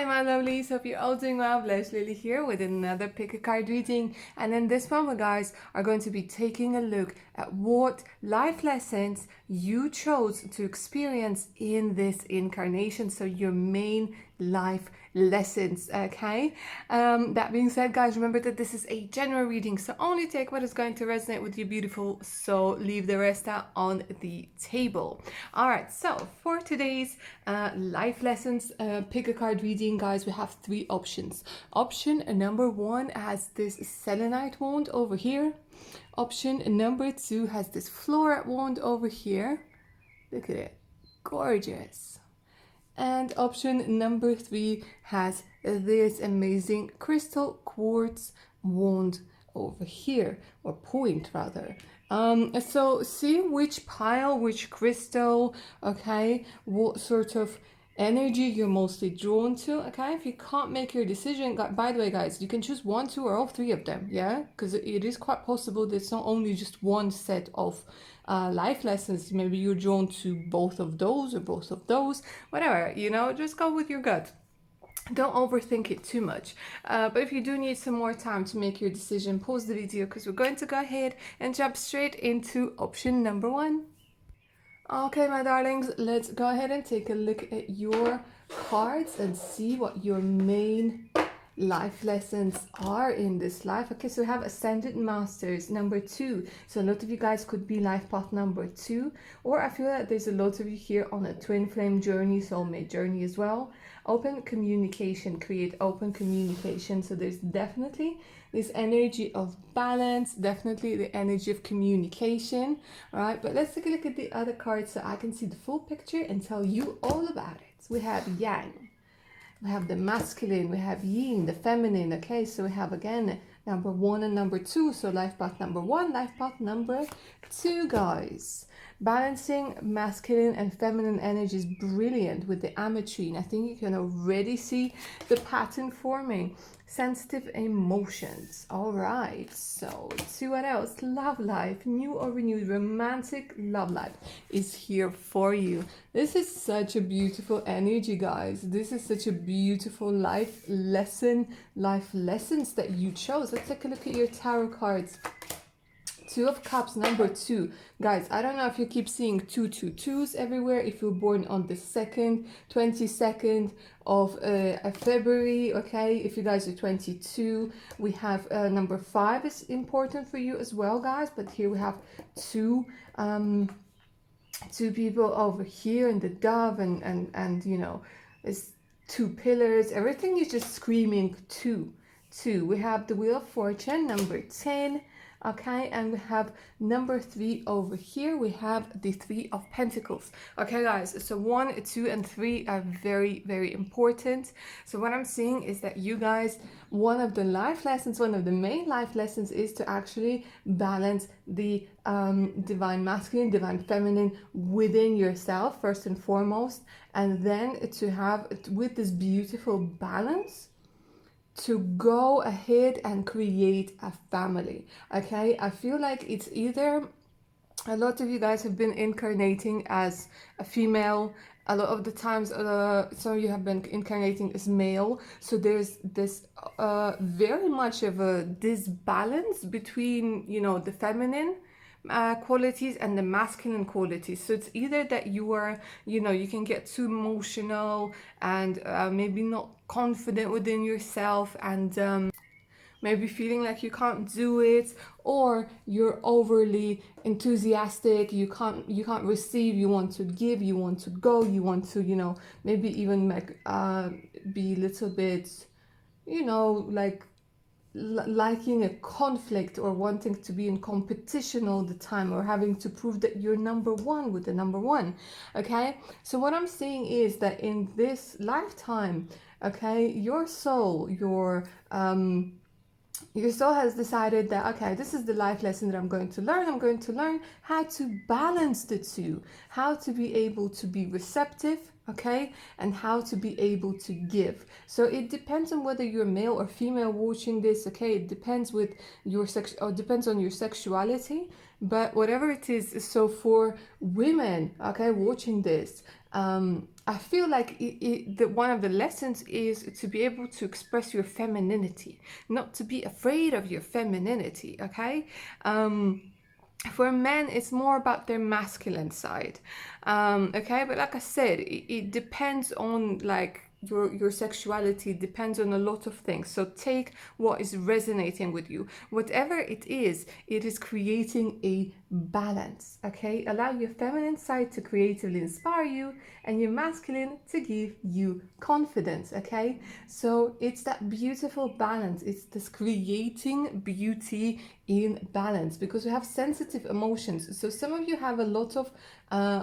my lovelies, hope you're all doing well. Bless Lily here with another pick a card reading, and in this one we guys are going to be taking a look at what life lessons you chose to experience in this incarnation, so your main life lessons. Okay, that being said, guys, remember that this is a general reading, so only take what is going to resonate with your beautiful soul, leave the rest out on the table. All right, so for today's life lessons pick a card reading, guys, we have three options. Option number one has this selenite wand over here. Option number two has this floret wand over here. Look at it, gorgeous. And option number three has this amazing crystal quartz wand over here, or point rather. So see which pile, which crystal, okay, what sort of energy you're mostly drawn to. Okay, if you can't make your decision, by the way, guys, you can choose one, two, or all three of them. Yeah, because it is quite possible that it's not only just one set of life lessons. Maybe you're drawn to both of those or both of those, whatever, you know, just go with your gut. Don't overthink it too much. But if you do need some more time to make your decision, pause the video, because we're going to go ahead and jump straight into option number one. Okay, my darlings, let's go ahead and take a look at your cards and see what your main life lessons are in this life. Okay, so we have Ascended Masters number 2. So a lot of you guys could be life path number 2, or I feel that there's a lot of you here on a twin flame journey, soulmate journey as well. Open communication, create open communication. So there's definitely this energy of balance, definitely the energy of communication. All right, but let's take a look at the other cards so I can see the full picture and tell you all about it. We have Yang, we have the masculine, we have yin, the feminine. Okay, so we have again number 1 and number 2. So life path number 1, life path number 2, guys. Balancing masculine and feminine energy is brilliant with the ametrine. I think you can already see the pattern forming. Sensitive emotions. All right, so let's see what else. Love life, new or renewed romantic love life is here for you. This is such a beautiful energy, guys. This is such a beautiful life lesson, life lessons that you chose. Let's take a look at your tarot cards. 2 of Cups number 2. Guys, I don't know if you keep seeing 222s everywhere. If you're born on the 22nd of February, okay? If you guys are 22, we have number 5 is important for you as well, guys. But here we have two people over here, and the dove, and you know, it's 2 pillars. Everything is just screaming 2. We have the Wheel of Fortune number 10. Okay, and we have number 3 over here. We have the 3 of Pentacles. Okay, guys, so 1, 2, and 3 are very, very important. So what I'm seeing is that you guys, one of the life lessons, one of the main life lessons is to actually balance the divine masculine, divine feminine within yourself, first and foremost, and then to have, with this beautiful balance, to go ahead and create a family. Okay, I feel like it's either, a lot of you guys have been incarnating as a female, a lot of the times some of you have been incarnating as male, so there's this very much of a disbalance between, you know, the feminine qualities and the masculine qualities. So it's either that you are, you know, you can get too emotional and maybe not confident within yourself, and maybe feeling like you can't do it, or you're overly enthusiastic, you can't receive, you want to give, you want to go, you want to, you know, maybe even like be a little bit, you know, like liking a conflict, or wanting to be in competition all the time, or having to prove that you're number one with the number one. Okay, so what I'm saying is that in this lifetime, okay, your soul has decided that, okay, this is the life lesson that I'm going to learn. I'm going to learn how to balance the two, how to be able to be receptive, okay, and how to be able to give. So it depends on whether you're male or female watching this, okay. It depends with your sex, or depends on your sexuality, but whatever it is. So for women, okay, watching this, I feel like one of the lessons is to be able to express your femininity, not to be afraid of your femininity, okay. For men, it's more about their masculine side, okay. But like I said, it depends on like your sexuality, depends on a lot of things. So take what is resonating with you. Whatever it is creating a balance, okay. Allow your feminine side to creatively inspire you, and your masculine to give you confidence, okay. So it's that beautiful balance. It's this creating beauty in balance, because we have sensitive emotions. So some of you have a lot of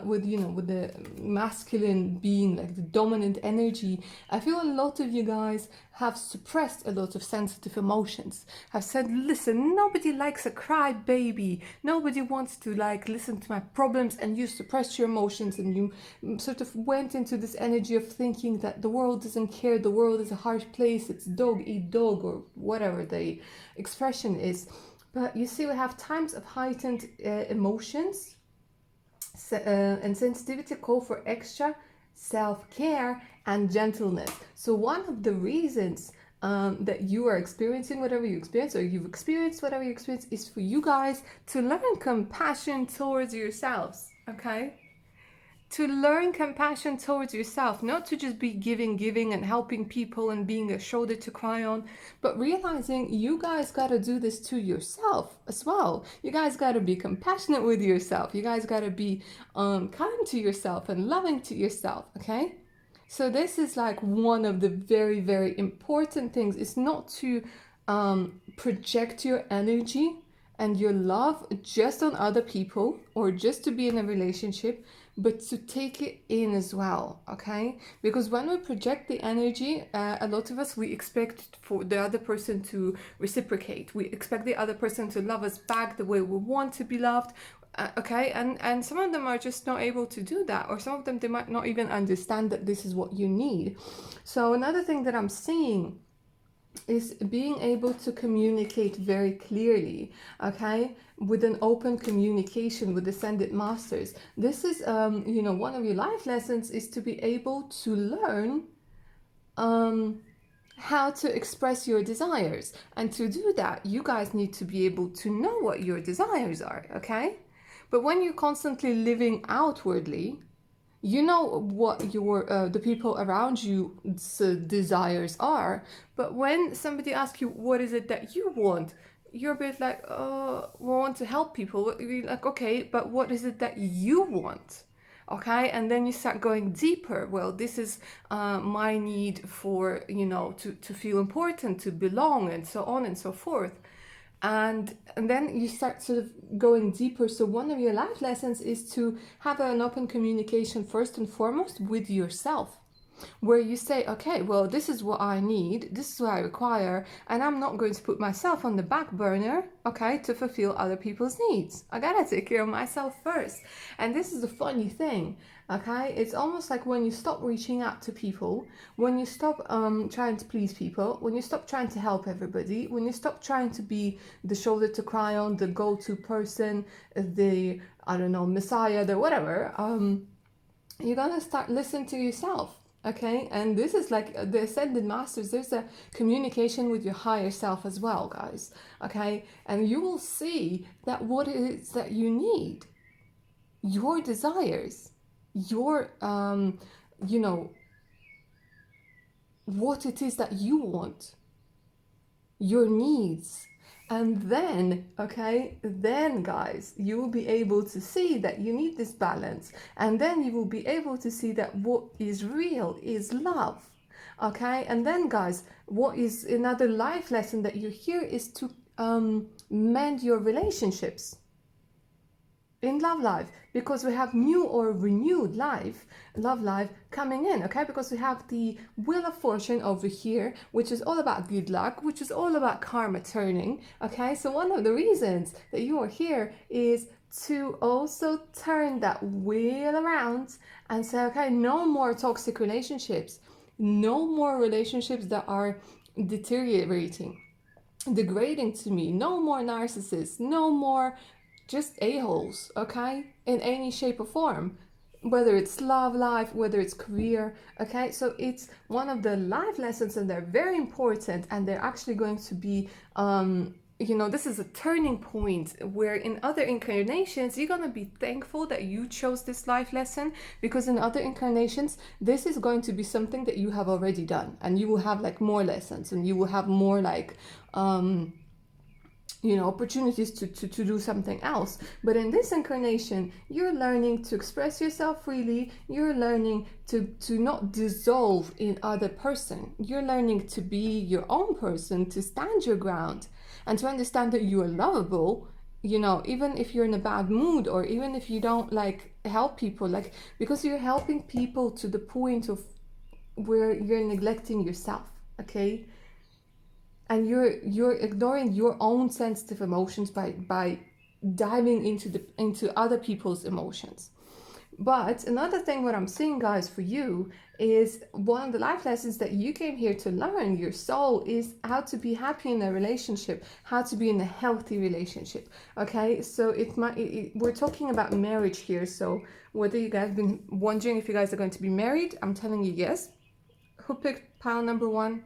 with the masculine being like the dominant energy. I feel a lot of you guys have suppressed a lot of sensitive emotions, have said, listen, nobody likes a cry baby, nobody wants to like listen to my problems, and you suppressed your emotions, and you sort of went into this energy of thinking that the world doesn't care, the world is a harsh place, it's dog eat dog, or whatever the expression is. But you see, we have times of heightened emotions, and sensitivity call for extra self-care and gentleness. So one of the reasons that you are experiencing whatever you experience, or you've experienced whatever you experience, is for you guys to learn compassion towards yourselves, okay? To learn compassion towards yourself, not to just be giving and helping people and being a shoulder to cry on, but realizing you guys got to do this to yourself as well. You guys got to be compassionate with yourself. You guys got to be kind to yourself and loving to yourself, okay? So this is like one of the very, very important things, is not to project your energy and your love just on other people, or just to be in a relationship, but to take it in as well, okay? Because when we project the energy, a lot of us, we expect for the other person to reciprocate. We expect the other person to love us back the way we want to be loved, okay? And some of them are just not able to do that, or some of them, they might not even understand that this is what you need. So another thing that I'm seeing is being able to communicate very clearly, okay, with an open communication with ascended masters. This is one of your life lessons, is to be able to learn how to express your desires. And to do that, you guys need to be able to know what your desires are, okay? But when you're constantly living outwardly, you know what your the people around you desires are. But when somebody asks you what is it that you want, you're a bit like, we want to help people. You're like, okay, but what is it that you want? Okay, and then you start going deeper. Well, this is my need for, to feel important, to belong, and so on and so forth. And then you start sort of going deeper. So one of your life lessons is to have an open communication first and foremost with yourself, where you say, okay, well, this is what I need, this is what I require, and I'm not going to put myself on the back burner, okay, to fulfill other people's needs. I gotta take care of myself first. And this is the funny thing, okay? It's almost like when you stop reaching out to people, when you stop trying to please people, when you stop trying to help everybody, when you stop trying to be the shoulder to cry on, the go-to person, the, I don't know, messiah, the whatever, you're gonna start listening to yourself. Okay, and this is like the ascended masters, there's a communication with your higher self as well, guys. Okay, and you will see that what it is that you need, your desires, your what it is that you want, your needs. And then, okay, then guys, you will be able to see that you need this balance. And then you will be able to see that what is real is love. Okay, and then guys, what is another life lesson that you hear is to mend your relationships in love life, because we have new or renewed love life coming in, okay? Because we have the wheel of fortune over here, which is all about good luck, which is all about karma turning, okay? So one of the reasons that you are here is to also turn that wheel around and say, okay, no more toxic relationships, no more relationships that are deteriorating, degrading to me, no more narcissists, no more just a-holes, okay, in any shape or form, whether it's love life, whether it's career, okay. So it's one of the life lessons, and they're very important, and they're actually going to be this is a turning point where in other incarnations you're going to be thankful that you chose this life lesson, because in other incarnations this is going to be something that you have already done, and you will have like more lessons, and you will have more like opportunities to do something else. But in this incarnation, you're learning to express yourself freely. You're learning to not dissolve in other person. You're learning to be your own person, to stand your ground, and to understand that you are lovable, even if you're in a bad mood, or even if you don't like help people, like, because you're helping people to the point of where you're neglecting yourself, okay? And you're ignoring your own sensitive emotions by diving into other people's emotions. But another thing, what I'm seeing, guys, for you is one of the life lessons that you came here to learn, your soul, is how to be happy in a relationship, how to be in a healthy relationship. Okay, so we're talking about marriage here. So whether you guys have been wondering if you guys are going to be married, I'm telling you yes. Who picked pile number one?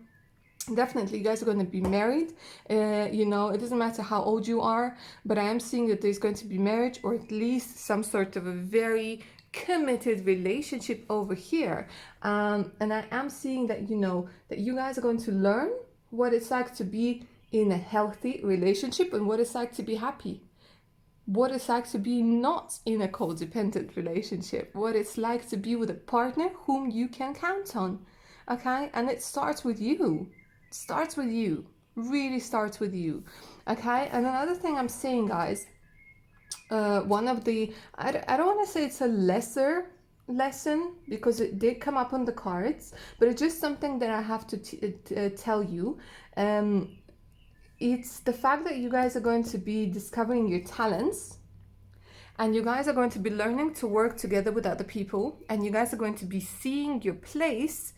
Definitely, you guys are going to be married. It doesn't matter how old you are, but I am seeing that there's going to be marriage, or at least some sort of a very committed relationship over here. And I am seeing that, that you guys are going to learn what it's like to be in a healthy relationship, and what it's like to be happy. What it's like to be not in a codependent relationship. What it's like to be with a partner whom you can count on. Okay? And it starts with you. Starts with you, really starts with you, okay. And another thing I'm seeing, guys, one of the I don't want to say it's a lesser lesson, because it did come up on the cards, but it's just something that I have to tell you. It's the fact that you guys are going to be discovering your talents, and you guys are going to be learning to work together with other people, and you guys are going to be seeing your place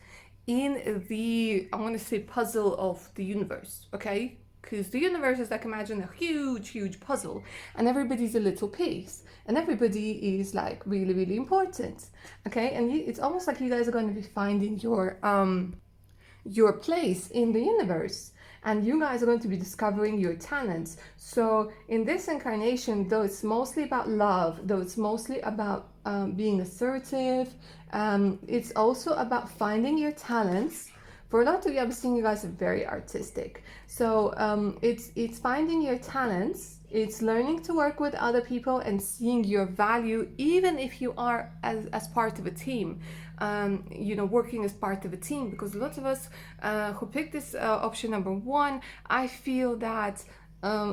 in the, I want to say, puzzle of the universe, okay? Because the universe is like, imagine a huge puzzle, and everybody's a little piece, and everybody is like really, really important, okay? And it's almost like you guys are going to be finding your place in the universe, and you guys are going to be discovering your talents. So in this incarnation, though it's mostly about love, though it's mostly about being assertive, it's also about finding your talents. For a lot of you, I'm seeing you guys are very artistic. So it's finding your talents. It's learning to work with other people and seeing your value, even if you are as part of a team. Working as part of a team, because a lot of us who pick this option number one, I feel that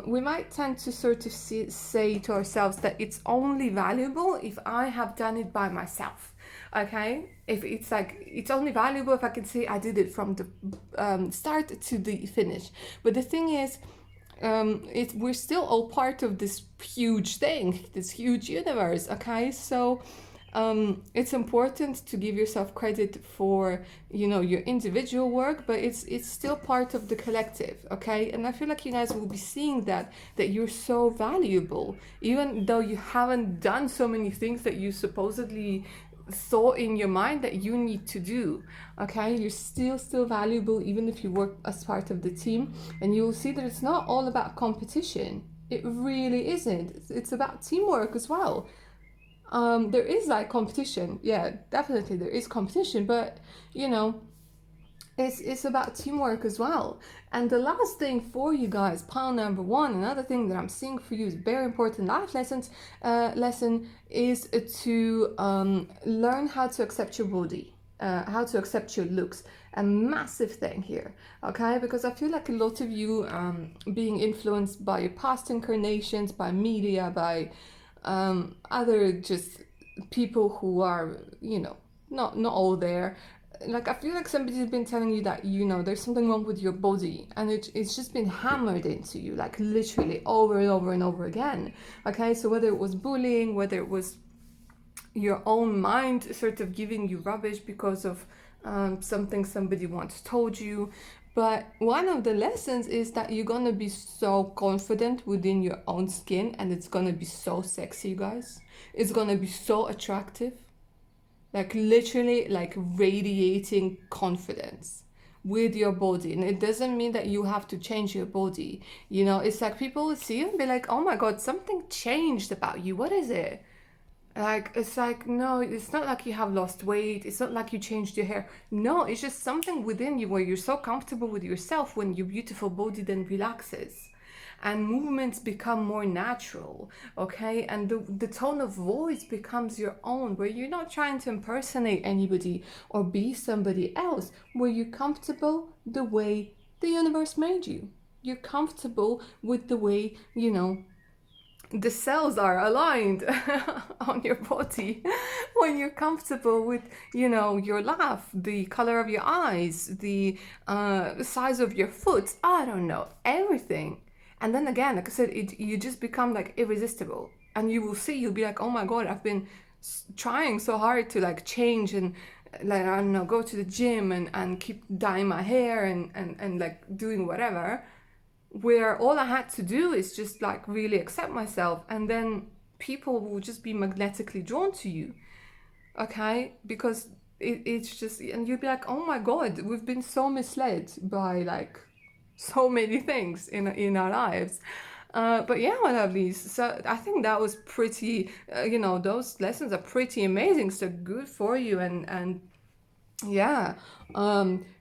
we might tend to sort of say to ourselves that it's only valuable if I have done it by myself. Okay, if it's like, it's only valuable if I can say I did it from the start to the finish. But the thing is, we're still all part of this huge thing, this huge universe. Okay, so it's important to give yourself credit for your individual work, but it's still part of the collective, okay? And I feel like you guys will be seeing that you're so valuable, even though you haven't done so many things that you supposedly thought in your mind that you need to do, okay? You're still valuable, even if you work as part of the team. And you'll see that it's not all about competition. It really isn't. It's about teamwork as well. There is like competition, yeah, definitely there is competition, but it's about teamwork as well. And the last thing for you guys, pile number one, another thing that I'm seeing for you is very important life lesson is to learn how to accept your body, how to accept your looks. A massive thing here, okay? Because I feel like a lot of you being influenced by your past incarnations, by media, by other just people who are not all there, like I feel like somebody's been telling you that, you know, there's something wrong with your body, and it's just been hammered into you, like literally over and over and over again. Okay, so whether it was bullying, whether it was your own mind sort of giving you rubbish because of something somebody once told you. But one of the lessons is that you're gonna be so confident within your own skin, and it's gonna be so sexy, you guys. It's gonna be so attractive, like literally like radiating confidence with your body. And it doesn't mean that you have to change your body, you know. It's like people will see you and be like, oh my god, something changed about you, what is it? Like, it's like, no, it's not like you have lost weight. It's not like you changed your hair. No, it's just something within you where you're so comfortable with yourself when your beautiful body then relaxes and movements become more natural, okay? And the tone of voice becomes your own, where you're not trying to impersonate anybody or be somebody else, where you're comfortable the way the universe made you. You're comfortable with the way, you know, the cells are aligned on your body, when you're comfortable with, you know, your laugh, the color of your eyes, the size of your foot, I don't know, everything. And then again, like I said, you just become like irresistible, and you will see, you'll be like, oh my god, I've been trying so hard to like change and like, I don't know, go to the gym and keep dyeing my hair and like doing whatever, where all I had to do is just like really accept myself, and then people will just be magnetically drawn to you, okay? Because it's just, and you'll be like, oh my god, we've been so misled by like so many things in our lives. But yeah, my lovelies, so I think that was pretty, you know, those lessons are pretty amazing, so good for you. And yeah,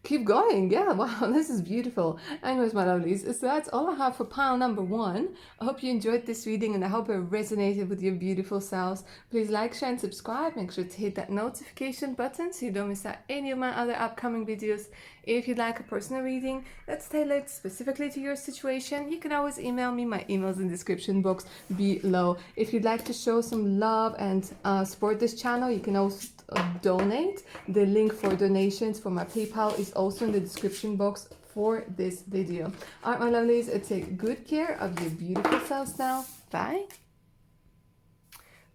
keep going. Yeah, wow, this is beautiful. Anyways, my lovelies, so that's all I have for pile number one. I hope you enjoyed this reading, and I hope it resonated with your beautiful selves. Please like, share, and subscribe. Make sure to hit that notification button so you don't miss out any of my other upcoming videos. If you'd like a personal reading that's tailored specifically to your situation, you can always email me. My email's in the description box below. If you'd like to show some love and support this channel, you can also donate. The link for donations for my PayPal is also in the description box for this video. Alright, my lovelies, take good care of your beautiful selves now. Bye.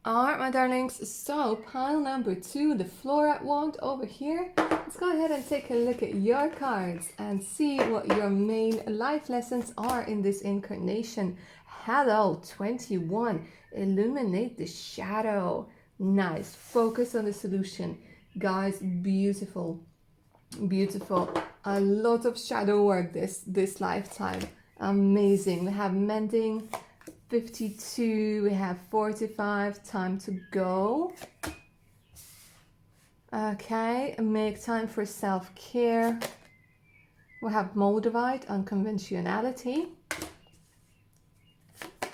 Alright, my darlings, so pile number two, the Florat wand over here. Let's go ahead and take a look at your cards and see what your main life lessons are in this incarnation. Hello, 21. Illuminate the shadow. Nice. Focus on the solution. Guys, beautiful. Beautiful. A lot of shadow work this lifetime. Amazing. We have mending, 52. We have 45. Time to go. Okay. Make time for self-care. We have Moldavite, unconventionality.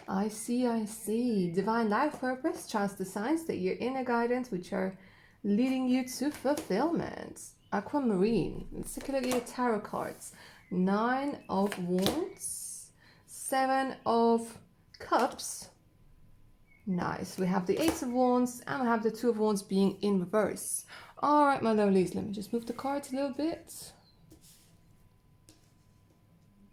I see. Divine life purpose. Trust the signs that your inner guidance, which are leading you to fulfillment. Aquamarine. Let's take a look at your tarot cards. 9 of Wands. 7 of Cups. Nice. We have the Ace of Wands, and we have the 2 of Wands being in reverse. Alright, my lovelies. Let me just move the cards a little bit.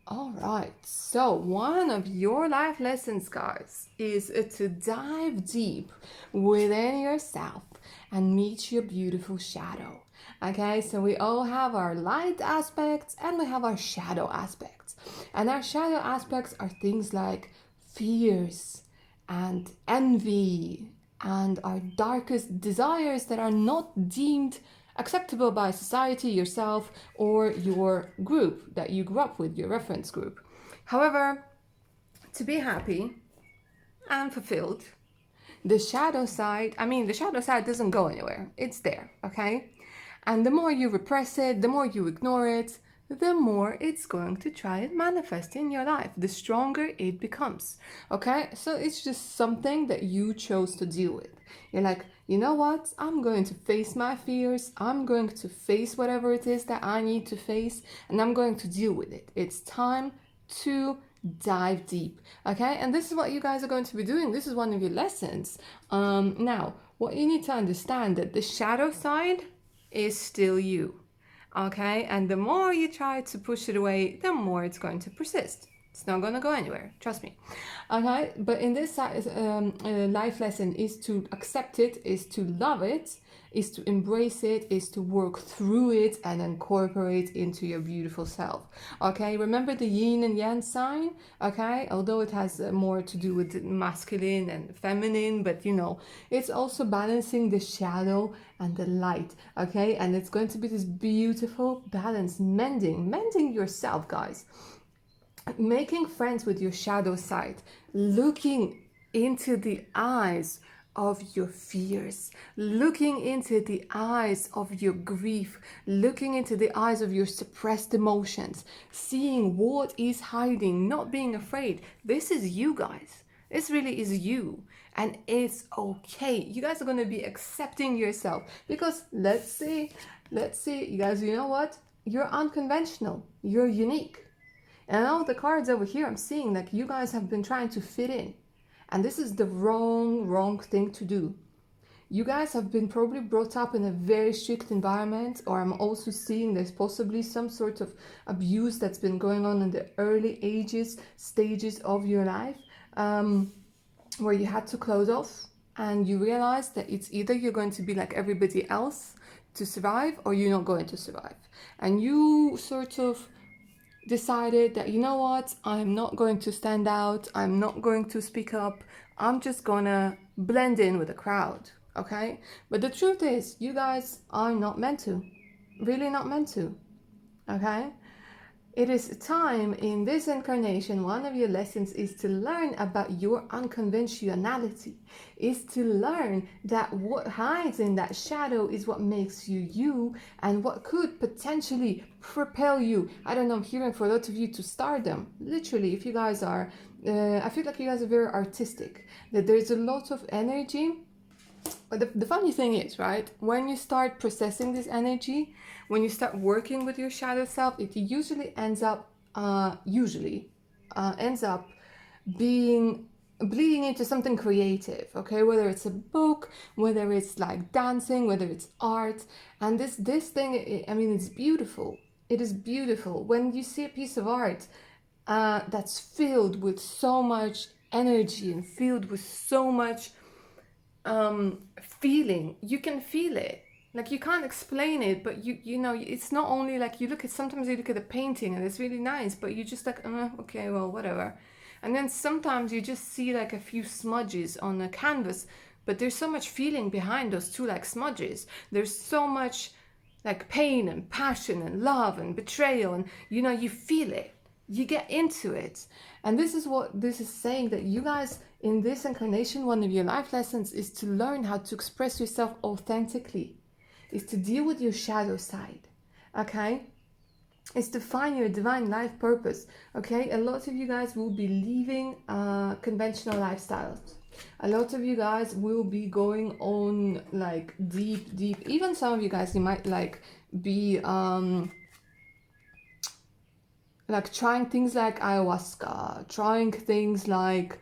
Alright, so one of your life lessons, guys, is to dive deep within yourself and meet your beautiful shadow. Okay, so we all have our light aspects and we have our shadow aspects. And our shadow aspects are things like fears and envy and our darkest desires that are not deemed acceptable by society, yourself, or your group that you grew up with, your reference group. However, to be happy and fulfilled, the shadow side doesn't go anywhere. It's there, okay? And the more you repress it, the more you ignore it, the more it's going to try and manifest in your life, the stronger it becomes, okay? So it's just something that you chose to deal with. You're like, you know what? I'm going to face my fears. I'm going to face whatever it is that I need to face, and I'm going to deal with it. It's time to dive deep, okay? And this is what you guys are going to be doing. This is one of your lessons. Now, what you need to understand that the shadow side is still you. okay? And the more you try to push it away, the more it's going to persist. It's not going to go anywhere, trust me. Okay, but in this life lesson is to accept it, is to love it, is to embrace it, is to work through it and incorporate into your beautiful self. Okay, remember the yin and yang sign? Okay, although it has more to do with masculine and feminine, but you know, it's also balancing the shadow and the light. Okay, and it's going to be this beautiful balance, mending yourself, guys. Making friends with your shadow side, looking into the eyes of your fears, looking into the eyes of your grief, looking into the eyes of your suppressed emotions, seeing what is hiding, not being afraid. This is you, guys. This really is you. And it's okay. You guys are going to be accepting yourself because let's see, you guys, you know what? You're unconventional. You're unique. And all the cards over here, I'm seeing like you guys have been trying to fit in. And this is the wrong thing to do. You guys have been probably brought up in a very strict environment, or I'm also seeing there's possibly some sort of abuse that's been going on in the early stages of your life, where you had to close off and you realize that it's either you're going to be like everybody else to survive or you're not going to survive. And you sort of decided that, you know what, I'm not going to stand out, I'm not going to speak up, I'm just gonna blend in with the crowd, okay? But the truth is, you guys are not meant to, really not meant to, okay? It is time in this incarnation, one of your lessons is to learn about your unconventionality, is to learn that what hides in that shadow is what makes you you and what could potentially propel you. I don't know, I'm hearing for a lot of you to stardom. Literally, if you guys are, I feel like you guys are very artistic, that there's a lot of energy. But the funny thing is, right, when you start processing this energy, when you start working with your shadow self, it usually ends up being bleeding into something creative, okay? Whether it's a book, whether it's like dancing, whether it's art. And this thing, I mean, it's beautiful. It is beautiful. When you see a piece of art that's filled with so much energy and filled with so much feeling, you can feel it. Like you can't explain it, but you know, it's not only like sometimes you look at a painting and it's really nice, but you just like, okay, well, whatever. And then sometimes you just see like a few smudges on a canvas, but there's so much feeling behind those two like smudges. There's so much like pain and passion and love and betrayal, and you know, you feel it, you get into it. And this is what this is saying, that you guys in this incarnation, one of your life lessons is to learn how to express yourself authentically, is to deal with your shadow side, okay? Is to find your divine life purpose, okay? A lot of you guys will be leaving conventional lifestyles. A lot of you guys will be going on like deep, even some of you guys, you might like be like trying things like ayahuasca, trying things like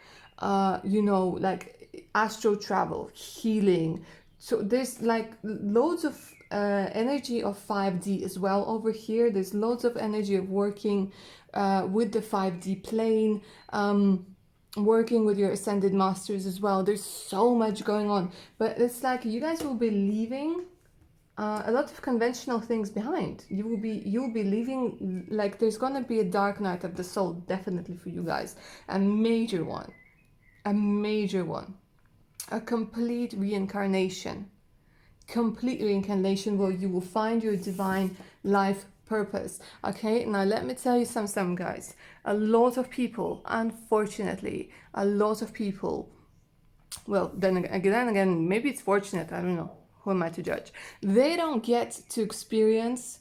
you know, like astral travel, healing. So there's like loads of energy of 5D as well over here. There's loads of energy of working with the 5D plane, working with your ascended masters as well. There's so much going on, but it's like you guys will be leaving a lot of conventional things behind. You'll be leaving, like there's gonna be a dark night of the soul, definitely for you guys, a major one, a complete reincarnation where you will find your divine life purpose. Okay, now let me tell you some guys, a lot of people, unfortunately, well, then again, maybe it's fortunate, I don't know, who am I to judge? They don't get to experience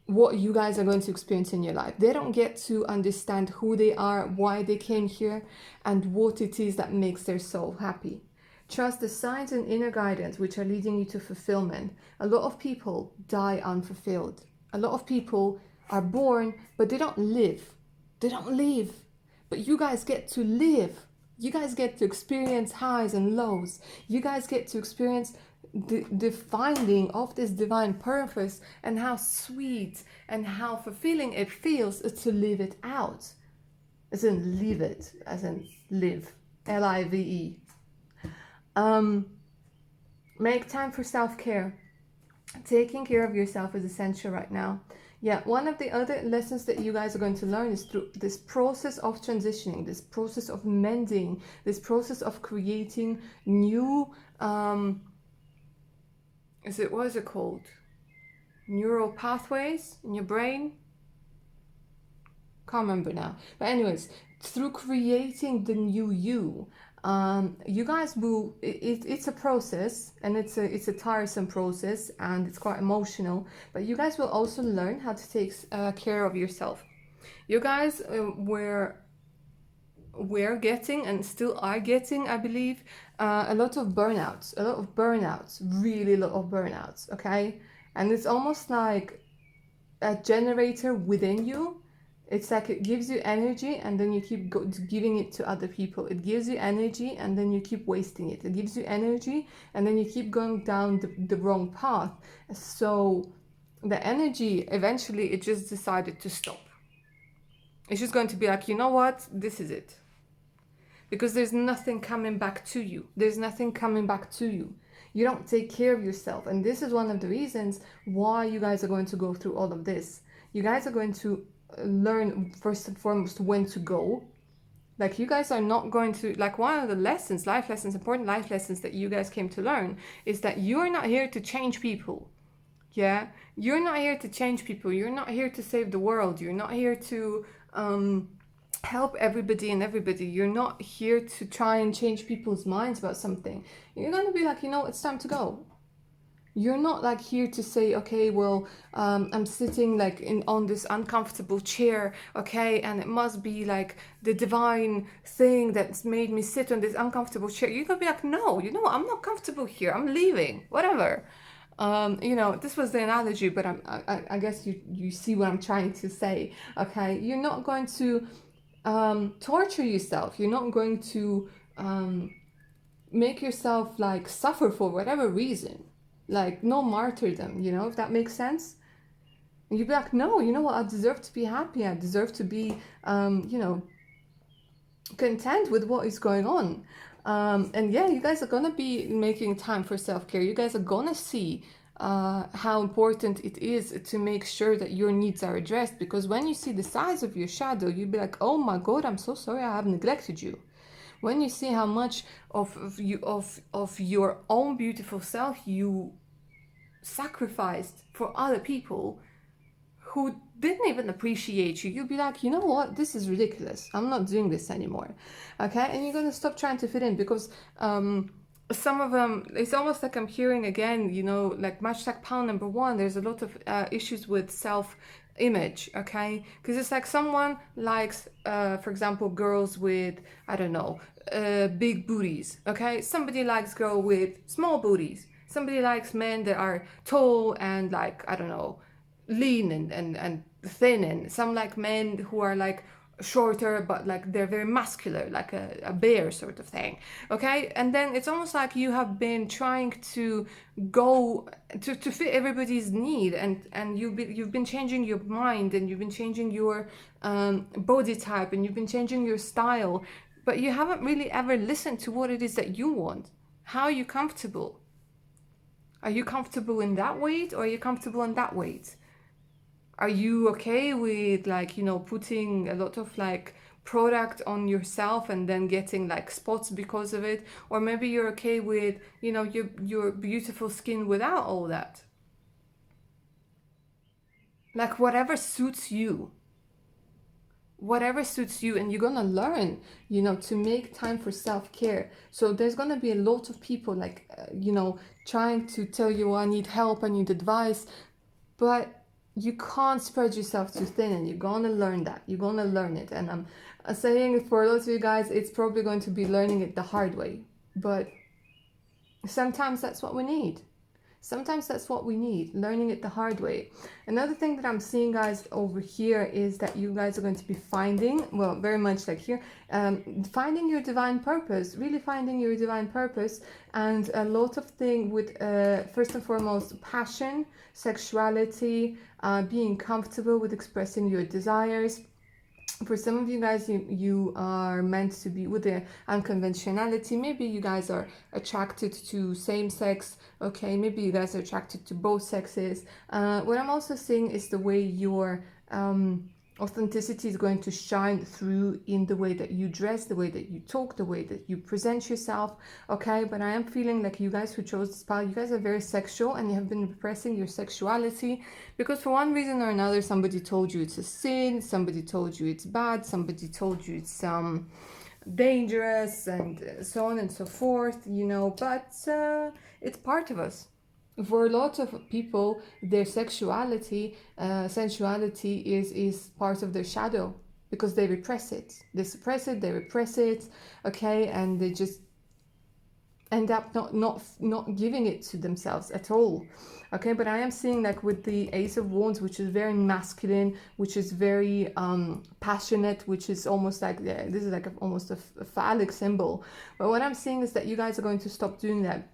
what you guys are going to experience in your life. They don't get to understand who they are, why they came here, and what it is that makes their soul happy. Trust the signs and inner guidance which are leading you to fulfillment. A lot of people die unfulfilled. A lot of people are born, but they don't live. But you guys get to live. You guys get to experience highs and lows. You guys get to experience the finding of this divine purpose, and how sweet and how fulfilling it feels to live it out. As in live it, as in live, Live. Make time for self-care. Taking care of yourself is essential right now. Yeah, one of the other lessons that you guys are going to learn is through this process of transitioning, this process of mending, this process of creating new, what is it called? Neural pathways in your brain? Can't remember now. But anyways, through creating the new you, you guys will, it's a process, and it's a tiresome process, and it's quite emotional, but you guys will also learn how to take care of yourself. You guys we're getting, and still are getting, I believe, a lot of burnouts, really a lot of burnouts, okay? And it's almost like a generator within you. It's like it gives you energy, and then you keep giving it to other people. It gives you energy, and then you keep wasting it. It gives you energy, and then you keep going down the wrong path. So the energy, eventually, it just decided to stop. It's just going to be like, you know what? This is it. Because there's nothing coming back to you. There's nothing coming back to you. You don't take care of yourself. And this is one of the reasons why you guys are going to go through all of this. You guys are going to learn, first and foremost, when to go. Like, you guys are not going to, like, one of the lessons, life lessons, important life lessons that you guys came to learn is that you're not here to change people. Yeah, you're not here to change people. You're not here to save the world. You're not here to help everybody and everybody. You're not here to try and change people's minds about something. You're going to be like, you know, it's time to go. You're not like here to say, okay, well, I'm sitting like on this uncomfortable chair, okay, and it must be like the divine thing that's made me sit on this uncomfortable chair. You're gonna be like, no, you know what? I'm not comfortable here. I'm leaving. Whatever. You know, this was the analogy, but I guess you see what I'm trying to say. Okay, you're not going to torture yourself. You're not going to make yourself like suffer for whatever reason. Like, no martyrdom, you know, if that makes sense. And you'd be like, no, you know what, I deserve to be happy. I deserve to be, you know, content with what is going on. And yeah, you guys are gonna be making time for self-care. You guys are gonna see how important it is to make sure that your needs are addressed. Because when you see the size of your shadow, you'd be like, oh my God, I'm so sorry I have neglected you. When you see how much of your own beautiful self you sacrificed for other people who didn't even appreciate you, you'll be like, you know what, this is ridiculous. I'm not doing this anymore. Okay, and you're gonna stop trying to fit in, because some of them, it's almost like I'm hearing again, you know, like hashtag pound number one, there's a lot of issues with self-image, okay? Because it's like someone likes, for example, girls with, I don't know, big booties, okay? Somebody likes girl with small booties. Somebody likes men that are tall and, like, I don't know, lean and thin, and some like men who are like shorter but like they're very muscular, like a bear sort of thing, okay? And then it's almost like you have been trying to go to fit everybody's need, and you've been changing your mind, and you've been changing your body type, and you've been changing your style, but you haven't really ever listened to what it is that you want. How are you comfortable? Are you comfortable in that weight, or are you comfortable in that weight? Are you okay with, like, you know, putting a lot of like product on yourself and then getting like spots because of it? Or maybe you're okay with, you know, your beautiful skin without all that. Like, whatever suits you. Whatever suits you, and you're gonna learn, you know, to make time for self-care. So there's gonna be a lot of people like you know, trying to tell you, I need help, I need advice, but you can't spread yourself too thin, and you're gonna learn that. You're gonna learn it. And I'm saying, for a lot of you guys, it's probably going to be learning it the hard way, but sometimes that's what we need. Sometimes that's what we need, learning it the hard way. Another thing that I'm seeing, guys, over here is that you guys are going to be finding, well, very much like here, finding your divine purpose, really finding your divine purpose, and a lot of things with, first and foremost, passion, sexuality, being comfortable with expressing your desires. For some of you guys, you are meant to be with the unconventionality. Maybe you guys are attracted to same sex. Okay, maybe you guys are attracted to both sexes. What I'm also seeing is the way your authenticity is going to shine through in the way that you dress, the way that you talk, the way that you present yourself. Okay, but I am feeling like you guys who chose this path, you guys are very sexual, and you have been repressing your sexuality because for one reason or another, somebody told you it's a sin, somebody told you it's bad, somebody told you it's dangerous, and so on and so forth, you know. But it's part of us. For a lot of people, their sexuality, sensuality is part of their shadow because they repress it. They suppress it, they repress it, okay, and they just end up not giving it to themselves at all. Okay, but I am seeing like with the Ace of Wands, which is very masculine, which is very passionate, which is almost like this is like almost a phallic symbol. But what I'm seeing is that you guys are going to stop doing that.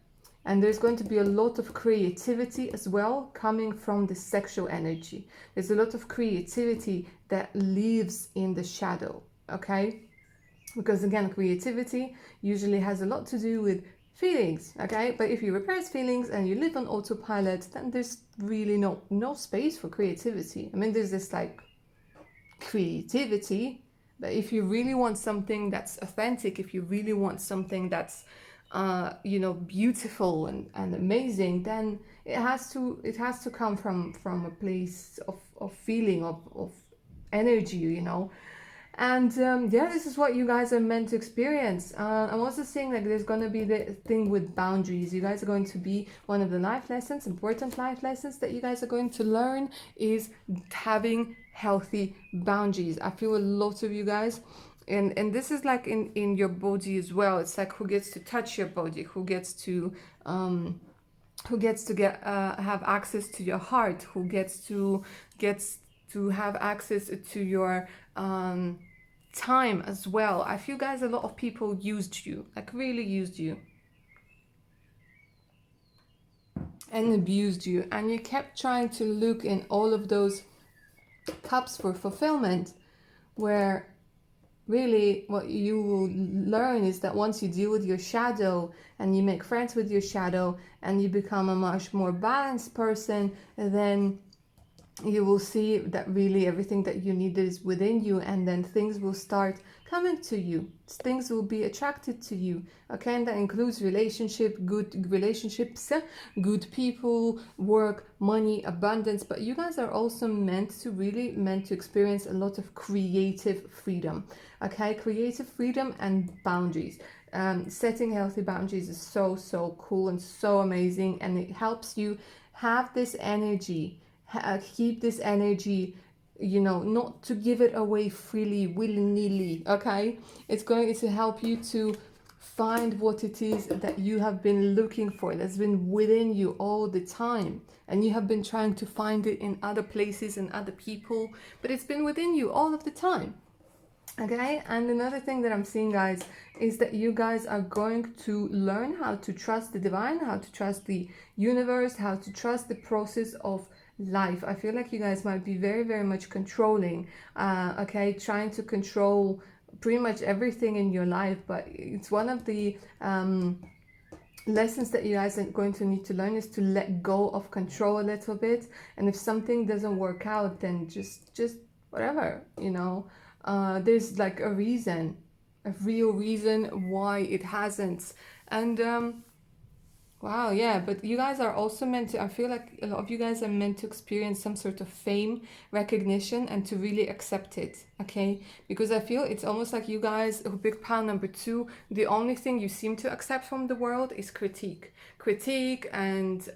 And there's going to be a lot of creativity as well coming from the sexual energy. There's a lot of creativity that lives in the shadow, okay? Because again, creativity usually has a lot to do with feelings, okay? But if you repress feelings and you live on autopilot, then there's really no space for creativity. I mean, there's this like creativity, but if you really want something that's authentic, if you really want something that's you know, beautiful and amazing, then it has to come from a place of feeling, of energy, you know. And yeah, this is what you guys are meant to experience. I'm also seeing like there's going to be the thing with boundaries. You guys are going to be, one of the life lessons, important life lessons that you guys are going to learn is having healthy boundaries. I feel a lot of you guys, and this is like in your body as well. It's like who gets to touch your body, who gets to get have access to your heart, who gets to have access to your time as well. I feel, guys, a lot of people used you, like really used you and abused you, and you kept trying to look in all of those cups for fulfillment, where really what you will learn is that once you deal with your shadow and you make friends with your shadow and you become a much more balanced person, then you will see that really everything that you need is within you, and then things will start coming to you. Things will be attracted to you, okay? And that includes good relationships, good people, work, money, abundance. But you guys are also meant to experience a lot of creative freedom, okay? Creative freedom and boundaries. Setting healthy boundaries is so cool and so amazing, and it helps you have this energy, keep this energy, you know, not to give it away freely, willy-nilly, okay? It's going to help you to find what it is that you have been looking for, that's been within you all the time, and you have been trying to find it in other places and other people, but it's been within you all of the time. Okay, and another thing that I'm seeing, guys, is that you guys are going to learn how to trust the divine, how to trust the universe, how to trust the process of life. I feel like you guys might be very much controlling, okay, trying to control pretty much everything in your life, but it's one of the lessons that you guys are going to need to learn is to let go of control a little bit. And if something doesn't work out, then just whatever, you know. There's like a reason, a real reason why it hasn't. And wow, yeah, but you guys are also meant to, I feel like a lot of you guys are meant to experience some sort of fame, recognition, and to really accept it, okay? Because I feel it's almost like you guys, big pile number 2, the only thing you seem to accept from the world is critique. Critique and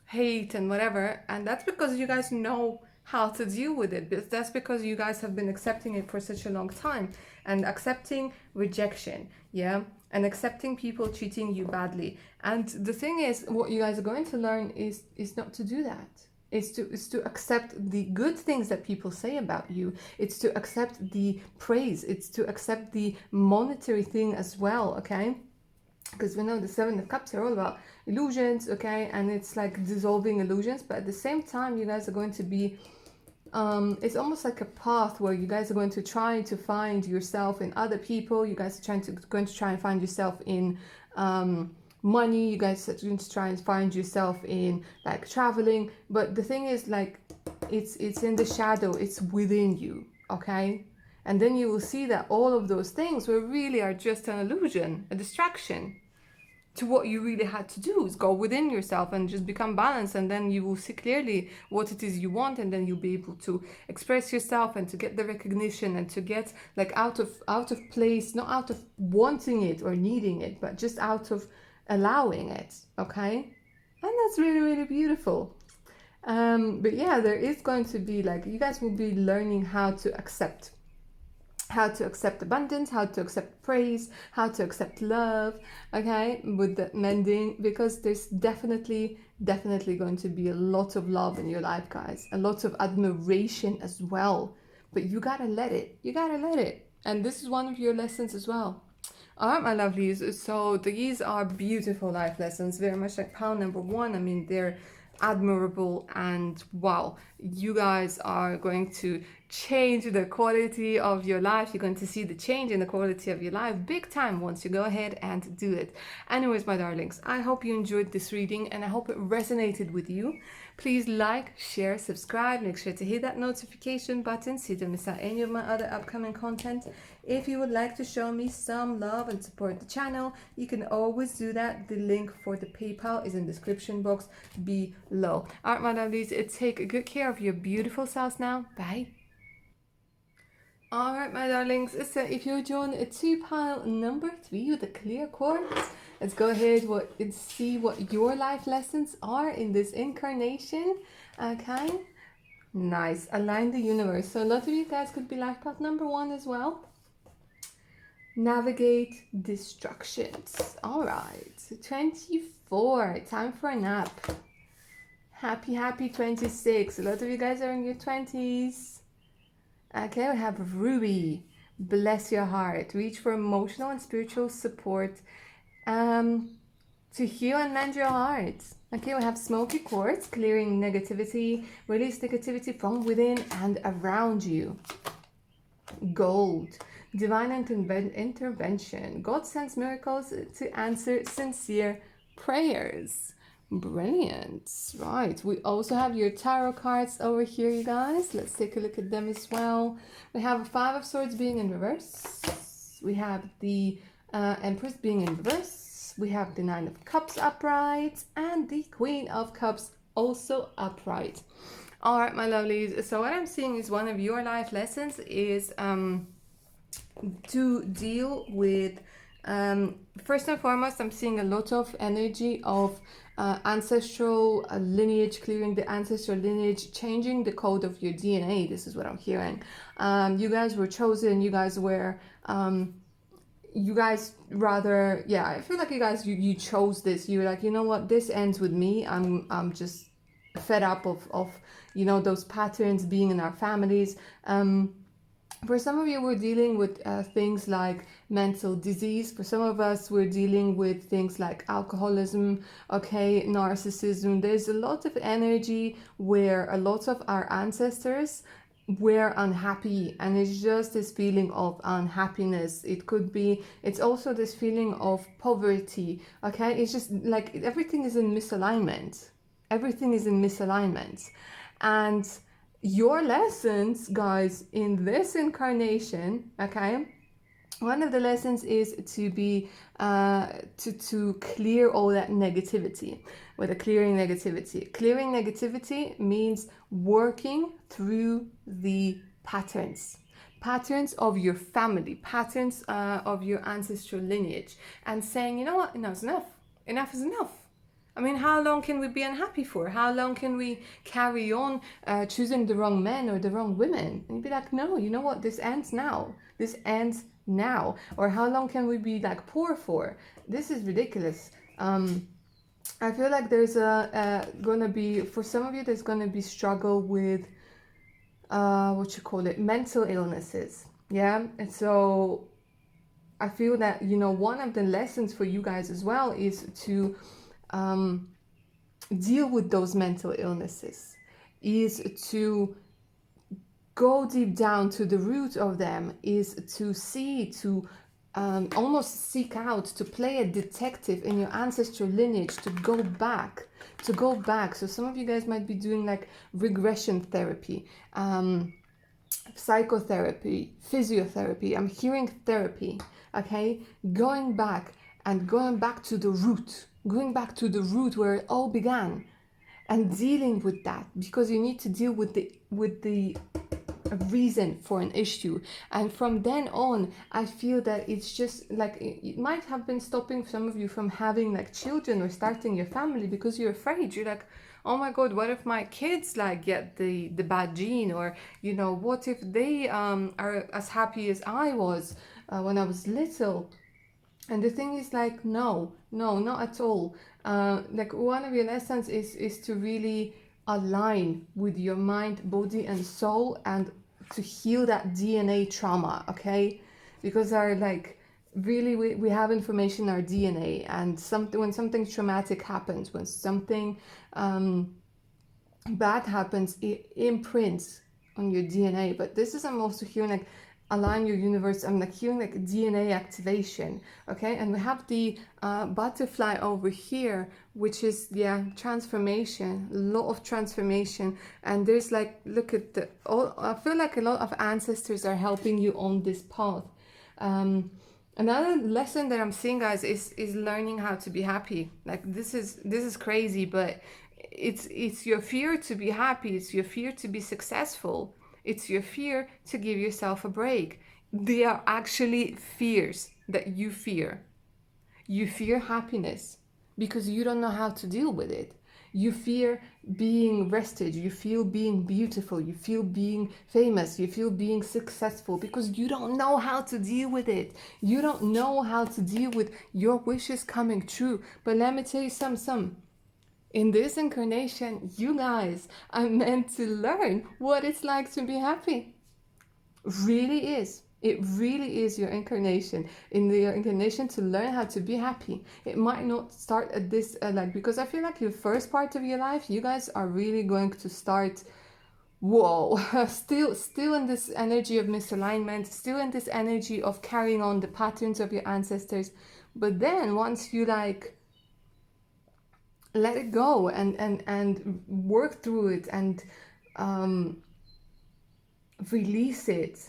hate and whatever, and that's because you guys know how to deal with it. But that's because you guys have been accepting it for such a long time, and accepting rejection, yeah, and accepting people treating you badly. And the thing is, what you guys are going to learn is not to do that. Is to accept the good things that people say about you. It's to accept the praise. It's to accept the monetary thing as well, okay? Because we know the Seven of Cups are all about illusions, okay? And it's like dissolving illusions, but at the same time, you guys are going to be it's almost like a path where you guys are going to try to find yourself in other people. You guys are going to try and find yourself in money. You guys are going to try and find yourself in like traveling. But the thing is, like, it's in the shadow. It's within you, okay? And then you will see that all of those things were really are just an illusion, a distraction to what you really had to do, is go within yourself and just become balanced, and then you will see clearly what it is you want, and then you'll be able to express yourself and to get the recognition and to get like out of place, not out of wanting it or needing it, but just out of allowing it, okay? And that's really, really beautiful. But yeah, there is going to be like, you guys will be learning how to accept abundance, how to accept praise, how to accept love, okay, with the mending, because there's definitely going to be a lot of love in your life, guys, a lot of admiration as well, but you gotta let it, and this is one of your lessons as well. All right, my lovelies, so these are beautiful life lessons, very much like pile number one. I mean, they're admirable, and wow, you guys are going to change the quality of your life. You're going to see the change in the quality of your life big time once you go ahead and do it. Anyways, my darlings, I hope you enjoyed this reading and I hope it resonated with you. Please like, share, subscribe, make sure to hit that notification button so you don't miss out any of my other upcoming content. If you would like to show me some love and support the channel, you can always do that. The link for the PayPal is in the description box below. All right, my lovelies, take good care of your beautiful selves now. Bye. All right, my darlings, so if you're drawn to pile number 3 with a clear quartz, let's go ahead and see what your life lessons are in this incarnation, okay? Nice, align the universe. So a lot of you guys could be life path number 1 as well. Navigate distractions. All right, 24, time for a nap. Happy 26. A lot of you guys are in your 20s. Okay, we have Ruby. Bless your heart. Reach for emotional and spiritual support to heal and mend your heart. Okay, we have Smoky Quartz, clearing negativity, release negativity from within and around you. Gold, divine intervention. God sends miracles to answer sincere prayers. Brilliant. Right, we also have your tarot cards over here, you guys. Let's take a look at them as well. We have a 5 of Swords being in reverse. We have the Empress being in reverse. We have the 9 of Cups upright and the Queen of Cups also upright. All right, my lovelies, so what I'm seeing is one of your life lessons is to deal with first and foremost, I'm seeing a lot of energy of ancestral lineage, clearing the ancestral lineage, changing the code of your DNA. This is what I'm hearing. You guys were chosen. You guys were you guys rather, yeah, I feel like you guys you chose this. You're like, you know what, this ends with me. I'm just fed up of you know, those patterns being in our families. For some of you, we're dealing with things like mental disease. For some of us, we're dealing with things like alcoholism, okay, narcissism. There's a lot of energy where a lot of our ancestors were unhappy, and it's just this feeling of unhappiness. It could be, it's also this feeling of poverty, okay? It's just like everything is in misalignment. Everything is in misalignment. And your lessons, guys, in this incarnation, okay, one of the lessons is to be to clear all that negativity. With a clearing negativity means working through the patterns of your family, patterns of your ancestral lineage, and saying, you know what, enough's enough. Enough is enough. I mean, how long can we be unhappy for? How long can we carry on choosing the wrong men or the wrong women? And you'd be like, no, you know what? This ends now. This ends now? Or how long can we be like poor for? This is ridiculous. I feel like there's gonna be, for some of you, there's gonna be struggle with what you call it, mental illnesses. Yeah. And so I feel that, you know, one of the lessons for you guys as well is to deal with those mental illnesses, is to go deep down to the root of them, is to see, to almost seek out, to play a detective in your ancestral lineage, to go back. So some of you guys might be doing like regression therapy, psychotherapy, physiotherapy. I'm hearing therapy, okay? Going back to the root, where it all began, and dealing with that, because you need to deal with the reason for an issue. And from then on, I feel that it's just like it might have been stopping some of you from having like children or starting your family, because you're afraid. You're like, oh my god, what if my kids like get the bad gene, or you know, what if they are as happy as I was when I was little? And the thing is like, no, not at all. Like one of your lessons is to really align with your mind, body and soul, and to heal that DNA trauma, okay? Because our like really we have information in our DNA, and when something traumatic happens, when something bad happens, it imprints on your DNA. But this is, I'm also hearing like align your universe. I'm like hearing like DNA activation, okay? And we have the butterfly over here, which is transformation, law of transformation. And there's like, look at the I feel like a lot of ancestors are helping you on this path. Another lesson that I'm seeing, guys, is learning how to be happy. Like this is crazy, but it's your fear to be happy, it's your fear to be successful, it's your fear to give yourself a break. They are actually fears that you fear. You fear happiness because you don't know how to deal with it. You fear being rested, you feel being beautiful, you feel being famous, you feel being successful because you don't know how to deal with it. You don't know how to deal with your wishes coming true. But let me tell you something. In this incarnation, you guys are meant to learn what it's like to be happy. Really is. It really is your incarnation. In the incarnation to learn how to be happy. It might not start at this, because I feel like the first part of your life, you guys are really going to start, whoa, still in this energy of misalignment, still in this energy of carrying on the patterns of your ancestors. But then once you like, let it go and work through it and release it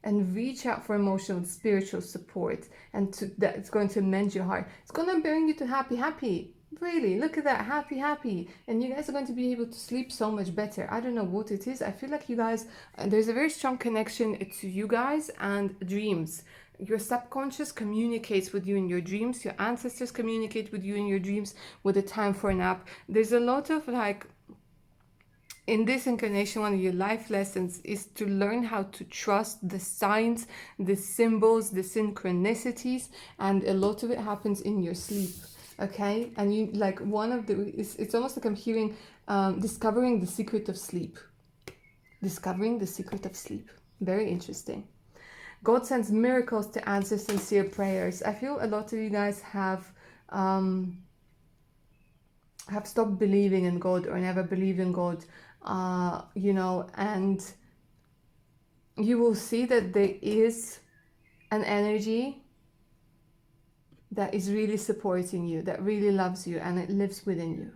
and reach out for emotional and spiritual support, and that's going to mend your heart. It's going to bring you to happy. Really, look at that, happy. And you guys are going to be able to sleep so much better. I don't know what it is. I feel like you guys, there's a very strong connection to you guys and dreams. Your subconscious communicates with you in your dreams. Your ancestors communicate with you in your dreams with a time for a nap. There's a lot of like, in this incarnation, one of your life lessons is to learn how to trust the signs, the symbols, the synchronicities, and a lot of it happens in your sleep, okay? And you like it's almost like I'm hearing discovering the secret of sleep. Discovering the secret of sleep. Very interesting. God sends miracles to answer sincere prayers. I feel a lot of you guys have stopped believing in God or never believed in God, and you will see that there is an energy that is really supporting you, that really loves you, and it lives within you.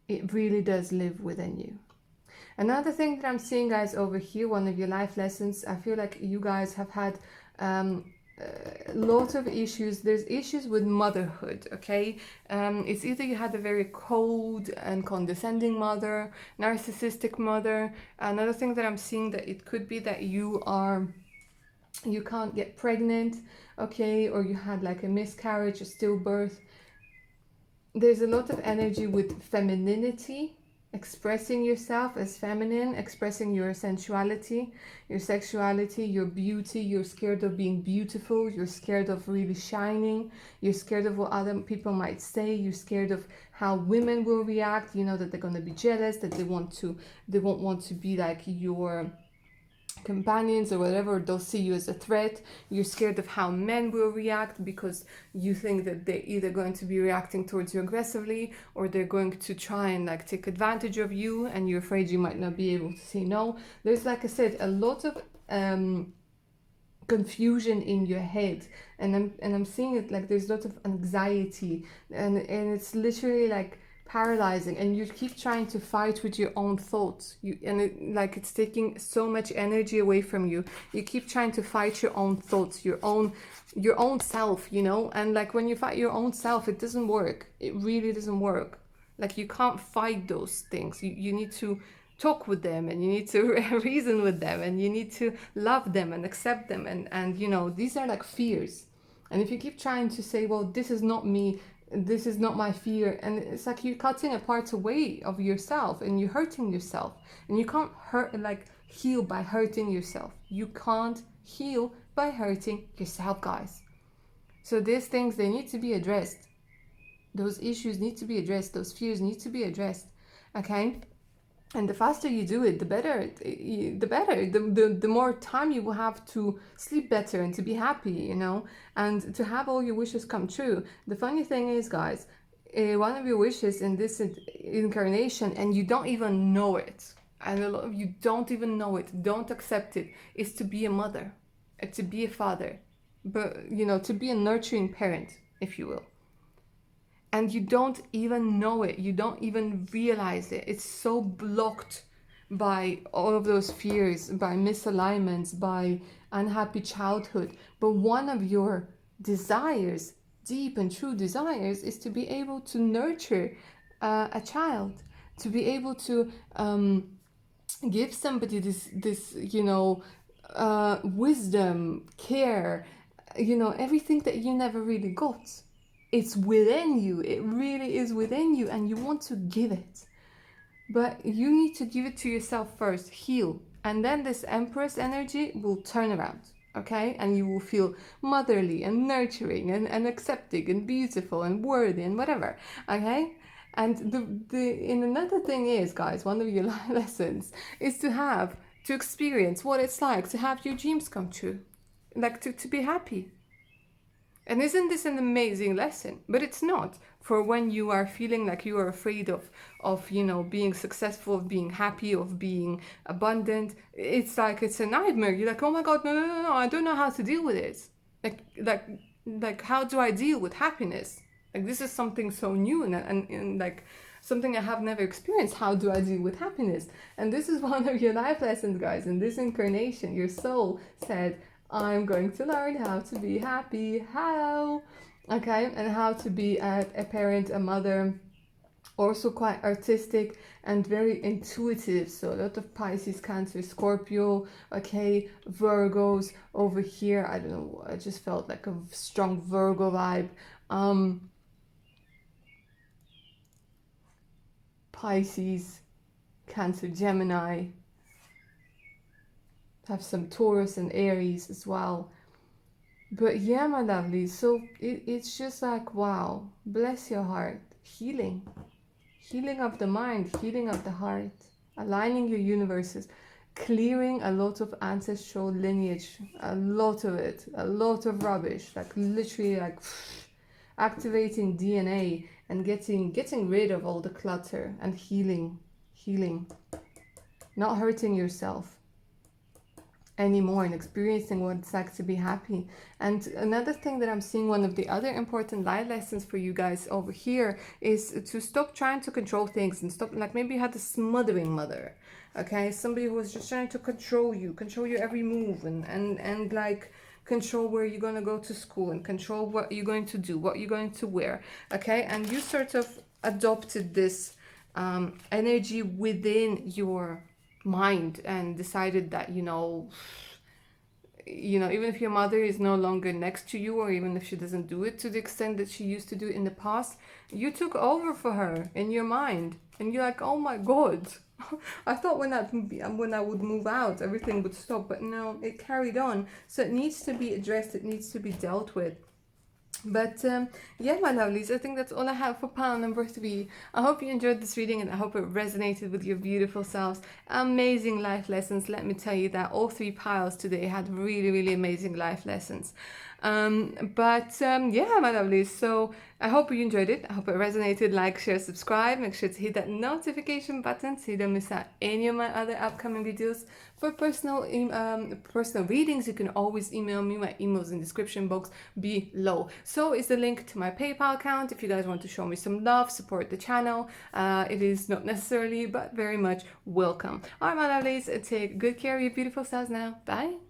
It really does live within you. Another thing that I'm seeing, guys, over here, one of your life lessons, I feel like you guys have had lots of issues. There's issues with motherhood, okay? It's either you had a very cold and condescending mother, narcissistic mother. Another thing that I'm seeing, that it could be that you can't get pregnant, okay? Or you had like a miscarriage, a stillbirth. There's a lot of energy with femininity expressing yourself as feminine, expressing your sensuality, your sexuality, your beauty. You're scared of being beautiful. You're scared of really shining. You're scared of what other people might say. You're scared of how women will react. You know, that they're going to be jealous, that they won't want to be like your companions or whatever. They'll see you as a threat. You're scared of how men will react because you think that they're either going to be reacting towards you aggressively or they're going to try and like take advantage of you, and you're afraid you might not be able to say no. There's, like I said, a lot of confusion in your head, and I'm seeing it like there's a lot of anxiety, and it's literally like paralyzing, and you keep trying to fight with your own thoughts. Like it's taking so much energy away from you. You keep trying to fight your own thoughts, your own self, you know. And like when you fight your own self, it doesn't work. It really doesn't work. Like you can't fight those things. You need to talk with them, and you need to reason with them, and you need to love them and accept them, and you know, these are like fears. And if you keep trying to say, well, this is not me, this is not my fear, and it's like you're cutting a part away of yourself, and you're hurting yourself. And you can't heal by hurting yourself. You can't heal by hurting yourself, guys. So these things, they need to be addressed. Those issues need to be addressed. Those fears need to be addressed. Okay? And the faster you do it, the better. The more time you will have to sleep better and to be happy, you know, and to have all your wishes come true. The funny thing is, guys, one of your wishes in this incarnation, and you don't even know it, and a lot of you don't even know it, don't accept it, is to be a mother, to be a father, but, you know, to be a nurturing parent, if you will. And you don't even know it. You don't even realize it. It's so blocked by all of those fears, by misalignments, by unhappy childhood. But one of your desires, deep and true desires, is to be able to nurture a child, to be able to give somebody this, you know, wisdom, care, you know, everything that you never really got. It's within you. It really is within you, and you want to give it. But you need to give it to yourself first, heal. And then this Empress energy will turn around, okay? And you will feel motherly and nurturing and accepting and beautiful and worthy and whatever, okay? And and another thing is, guys, one of your lessons is to experience what it's like to have your dreams come true. Like to be happy. And isn't this an amazing lesson? But it's not for when you are feeling like you are afraid of you know, being successful, of being happy, of being abundant. It's like it's a nightmare. You're like, oh my God, no, I don't know how to deal with it. Like how do I deal with happiness? Like this is something so new and like something I have never experienced. How do I deal with happiness? And this is one of your life lessons, guys. In this incarnation, your soul said, I'm going to learn how to be happy. How? Okay, and how to be a parent, a mother, also quite artistic and very intuitive. So a lot of Pisces, Cancer, Scorpio, okay, Virgos over here. I don't know, I just felt like a strong Virgo vibe. Pisces, Cancer, Gemini. Have some Taurus and Aries as well. But yeah, my lovely, so it's just like, wow, bless your heart. Healing of the mind, healing of the heart, aligning your universes, clearing a lot of ancestral lineage, a lot of it, a lot of rubbish, like literally like activating DNA and getting rid of all the clutter and healing, not hurting yourself anymore, and experiencing what it's like to be happy. And another thing that I'm seeing, one of the other important life lessons for you guys over here, is to stop trying to control things and stop, like maybe you had a smothering mother, okay, somebody who was just trying to control your every move, and like control where you're going to go to school, and control what you're going to do, what you're going to wear, okay? And you sort of adopted this energy within your mind and decided that, you know, you know, even if your mother is no longer next to you, or even if she doesn't do it to the extent that she used to do in the past, you took over for her in your mind. And you're like, oh my God. I thought when I would move out, everything would stop. But no, it carried on. So it needs to be addressed. It needs to be dealt with. But yeah, my lovelies, I think that's all I have for pile number 3. I hope you enjoyed this reading, and I hope it resonated with your beautiful selves. Amazing life lessons, let me tell you that. All 3 piles today had really, really amazing life lessons. Yeah, my lovelies, so I hope you enjoyed it. I hope it resonated. Like, share, subscribe. Make sure to hit that notification button so you don't miss out any of my other upcoming videos. For personal readings, you can always email me. My email is in the description box below. So is the link to my PayPal account if you guys want to show me some love, support the channel. It is not necessarily, but very much welcome. All right, my lovelies, take good care of your beautiful selves now. Bye.